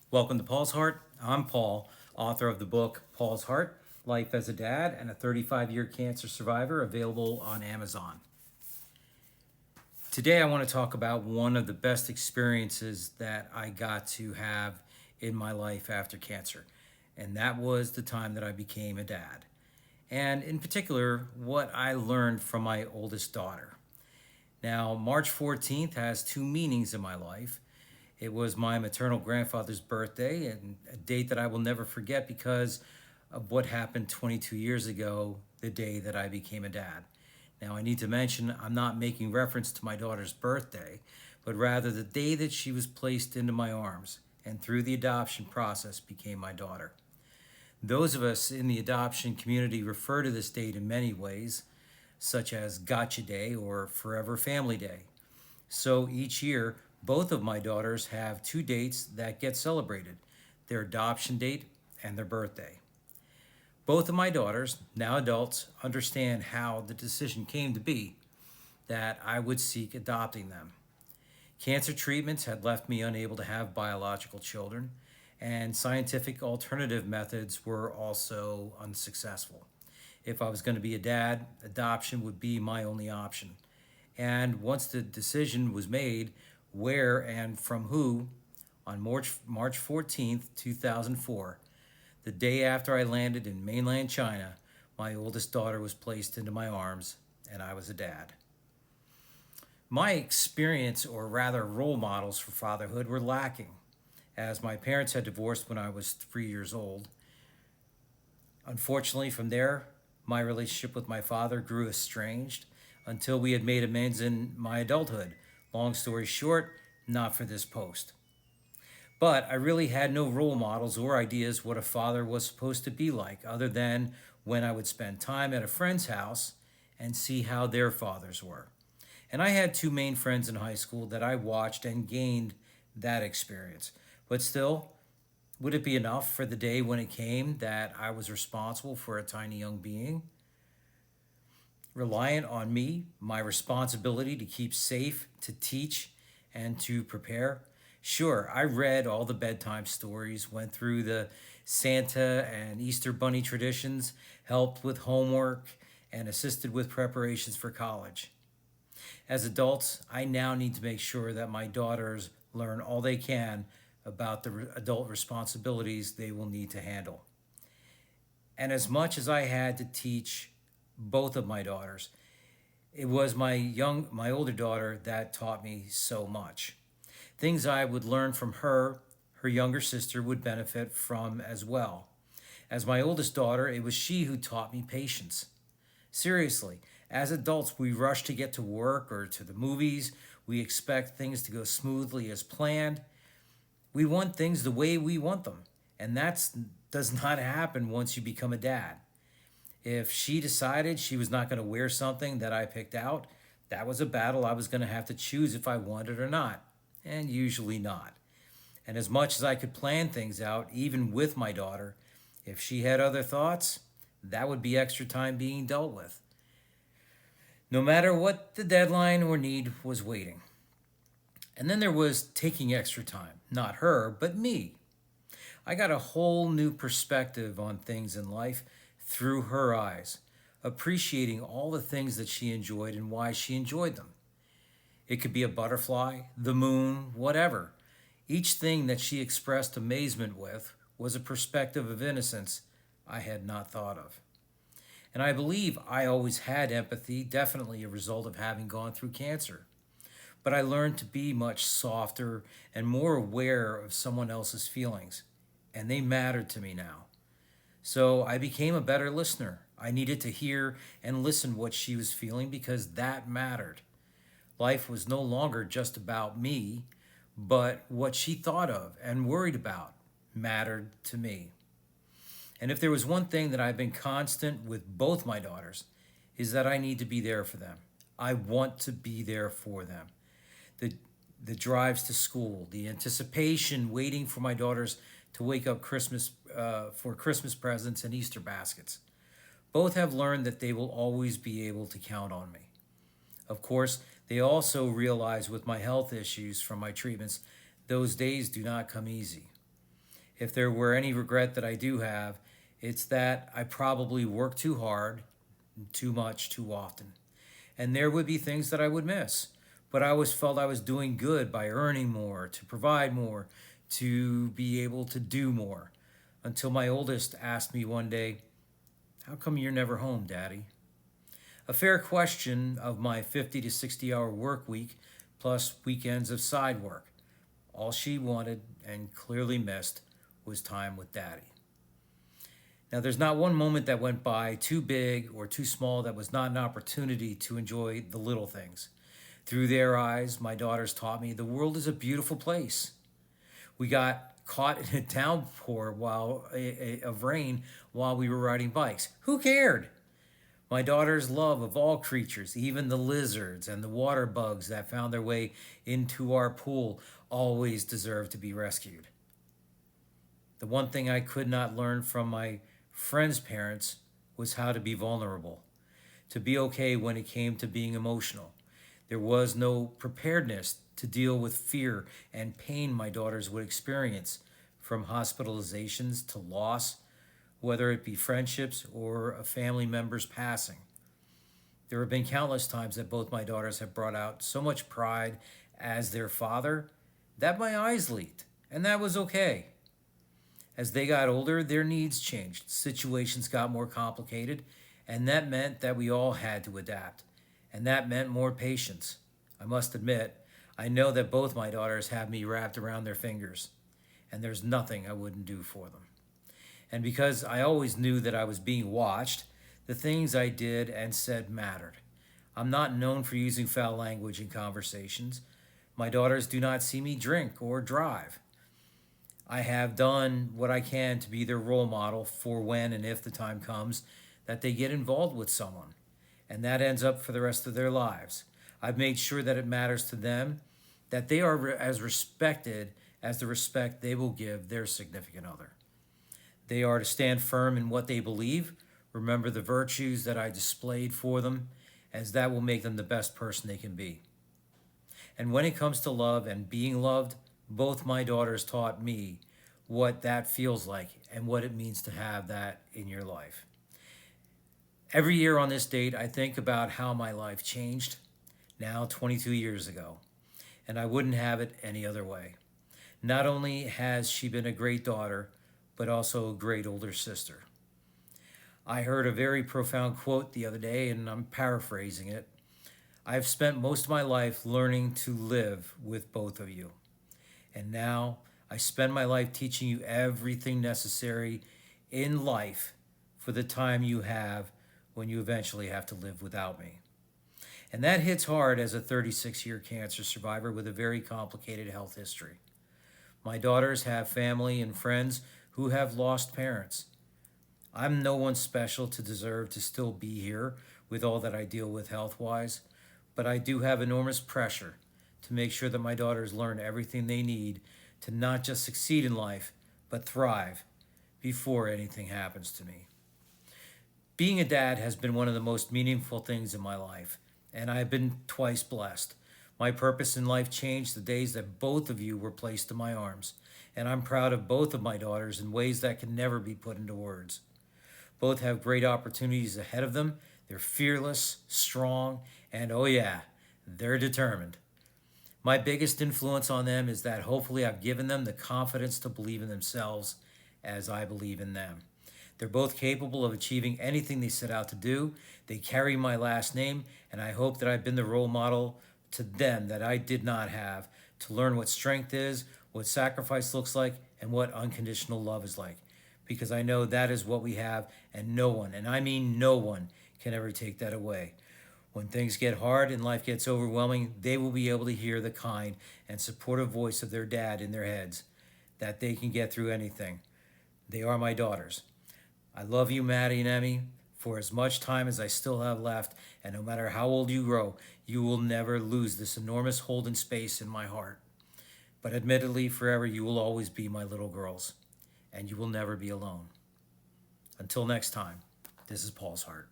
Welcome to Paul's Heart. I'm Paul, author of the book Paul's Heart Life as a Dad and a 35-year cancer survivor, available on Amazon. Today, I want to talk about one of the best experiences that I got to have in my life after cancer, and that was the time that I became a dad. And in particular, what I learned from my oldest daughter. Now, March 14th has two meanings in my life. It was my maternal grandfather's birthday, and a date that I will never forget because of what happened 22 years ago, the day that I became a dad. Now, I need to mention I'm not making reference to my daughter's birthday, but rather the day that she was placed into my arms and through the adoption process became my daughter. Those of us in the adoption community refer to this date in many ways, such as Gotcha Day or Forever Family Day. So each year, both of my daughters have two dates that get celebrated: their adoption date and their birthday. Both of my daughters, now adults, understand how the decision came to be that I would seek adopting them. Cancer treatments had left me unable to have biological children, and scientific alternative methods were also unsuccessful. If I was going to be a dad, adoption would be my only option. And once the decision was made, where and from who, on March 14th, 2004, the day after I landed in mainland China, my oldest daughter was placed into my arms and I was a dad. My experience, or rather role models for fatherhood, were lacking, as my parents had divorced when I was 3 years old. Unfortunately, from there, my relationship with my father grew estranged until we had made amends in my adulthood. Long story short, not for this post. But I really had no role models or ideas what a father was supposed to be like, other than when I would spend time at a friend's house and see how their fathers were. And I had two main friends in high school that I watched and gained that experience. But still, would it be enough for the day when it came that I was responsible for a tiny young being? Reliant on me, my responsibility to keep safe, to teach, and to prepare? Sure, I read all the bedtime stories, went through the Santa and Easter Bunny traditions, helped with homework, and assisted with preparations for college. As adults, I now need to make sure that my daughters learn all they can about the adult responsibilities they will need to handle. And as much as I had to teach both of my daughters, it was my older daughter that taught me so much. Things I would learn from her, her younger sister would benefit from as well. As my oldest daughter, it was she who taught me patience. Seriously, as adults, we rush to get to work or to the movies. We expect things to go smoothly as planned. We want things the way we want them. And that does not happen once you become a dad. If she decided she was not going to wear something that I picked out, that was a battle I was going to have to choose if I wanted or not, and usually not. And as much as I could plan things out, even with my daughter, if she had other thoughts, that would be extra time being dealt with. No matter what the deadline or need was waiting. And then there was taking extra time. Not her, but me. I got a whole new perspective on things in life through her eyes, appreciating all the things that she enjoyed and why she enjoyed them. It could be a butterfly, the moon, whatever. Each thing that she expressed amazement with was a perspective of innocence I had not thought of. And I believe I always had empathy, definitely a result of having gone through cancer. But I learned to be much softer and more aware of someone else's feelings, and they mattered to me now. So I became a better listener. I needed to hear and listen what she was feeling because that mattered. Life was no longer just about me, but what she thought of and worried about mattered to me. And if there was one thing that I've been constant with both my daughters, is that I need to be there for them. I want to be there for them. The the drives to school, the anticipation, waiting for my daughters to wake up Christmas for Christmas presents and Easter baskets. Both have learned that they will always be able to count on me. Of course, they also realize with my health issues from my treatments, those days do not come easy. If there were any regret that I do have, it's that I probably worked too hard, too much, too often. And there would be things that I would miss. But I always felt I was doing good by earning more, to provide more, to be able to do more. Until my oldest asked me one day, "How come you're never home, Daddy?" A fair question of my 50 to 60 hour work week plus weekends of side work. All she wanted and clearly missed was time with Daddy. Now, there's not one moment that went by too big or too small that was not an opportunity to enjoy the little things. Through their eyes, my daughters taught me the world is a beautiful place. We got caught in a downpour of rain while we were riding bikes. Who cared? My daughter's love of all creatures, even the lizards and the water bugs that found their way into our pool, always deserved to be rescued. The one thing I could not learn from my friends' parents was how to be vulnerable, to be okay when it came to being emotional. There was no preparedness to deal with fear and pain my daughters would experience, from hospitalizations to loss, whether it be friendships or a family member's passing. There have been countless times that both my daughters have brought out so much pride as their father that my eyes leaked, and that was okay. As they got older, their needs changed, situations got more complicated, and that meant that we all had to adapt. And that meant more patience. I must admit, I know that both my daughters have me wrapped around their fingers, and there's nothing I wouldn't do for them. And because I always knew that I was being watched, the things I did and said mattered. I'm not known for using foul language in conversations. My daughters do not see me drink or drive. I have done what I can to be their role model for when and if the time comes that they get involved with someone, and that ends up for the rest of their lives. I've made sure that it matters to them that they are as respected as the respect they will give their significant other. They are to stand firm in what they believe, remember the virtues that I displayed for them, as that will make them the best person they can be. And when it comes to love and being loved, both my daughters taught me what that feels like and what it means to have that in your life. Every year on this date, I think about how my life changed now 22 years ago, and I wouldn't have it any other way. Not only has she been a great daughter, but also a great older sister. I heard a very profound quote the other day, and I'm paraphrasing it. I've spent most of my life learning to live with both of you. And now I spend my life teaching you everything necessary in life for the time you have when you eventually have to live without me. And that hits hard as a 36-year cancer survivor with a very complicated health history. My daughters have family and friends who have lost parents. I'm no one special to deserve to still be here with all that I deal with health-wise, but I do have enormous pressure to make sure that my daughters learn everything they need to not just succeed in life, but thrive before anything happens to me. Being a dad has been one of the most meaningful things in my life, and I have been twice blessed. My purpose in life changed the days that both of you were placed in my arms, and I'm proud of both of my daughters in ways that can never be put into words. Both have great opportunities ahead of them. They're fearless, strong, and oh yeah, they're determined. My biggest influence on them is that hopefully I've given them the confidence to believe in themselves as I believe in them. They're both capable of achieving anything they set out to do. They carry my last name, and I hope that I've been the role model to them that I did not have, to learn what strength is, what sacrifice looks like, and what unconditional love is like. Because I know that is what we have, and no one, and I mean no one, can ever take that away. When things get hard and life gets overwhelming, they will be able to hear the kind and supportive voice of their dad in their heads, that they can get through anything. They are my daughters. I love you, Maddie and Emmy, for as much time as I still have left, and no matter how old you grow, you will never lose this enormous hold and space in my heart. But admittedly, forever you will always be my little girls, and you will never be alone. Until next time, this is Paul's Heart.